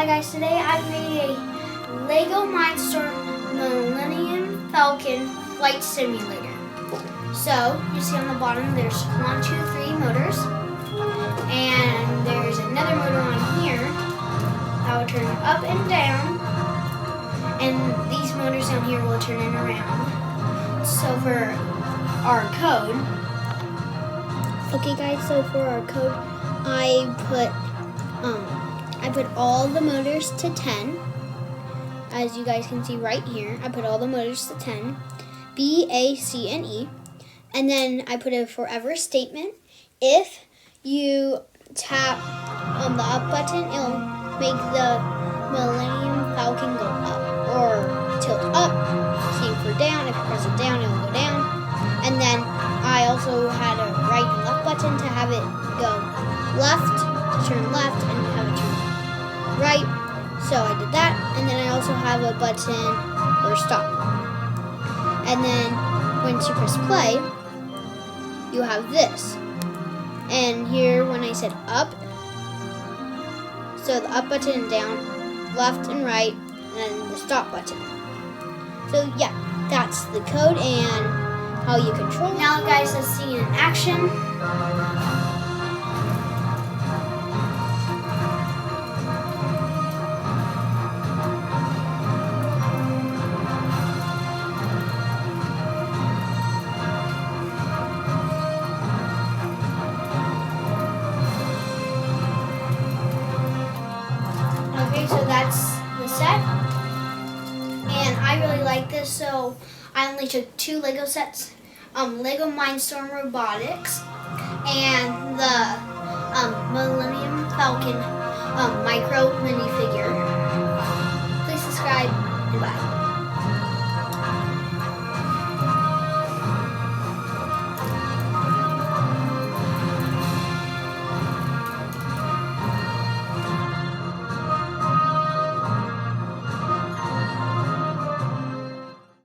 Hi guys, today I made a Lego Mindstorms Millennium Falcon flight simulator. So, you see on the bottom there's 1, 2, 3 motors. And there's another motor on here that will turn up and down. And these motors down here will turn it around. So for our code, okay guys, so for our code, I put all the motors to 10. As you guys can see right here, I put all the motors to 10. B, A, C, and E. And then I put a forever statement. If you tap on the up button, it'll make the Millennium Falcon go up or tilt up. Same for down. If you press it down, it'll go down. And then I also had a right and left button to have it go left, to turn left, and have it turn right. So I did that. And then I also have a button for stop. And then once you press play, you have this. And here when I said up, so the up button and down, left and right, and the stop button. So yeah, that's the code and how you control it. Now guys, let's see it in action. Okay, so that's the set. And I really like this, so I only took 2 Lego sets. Lego Mindstorms Robotics and the Millennium Falcon micro minifigure. Please subscribe and bye.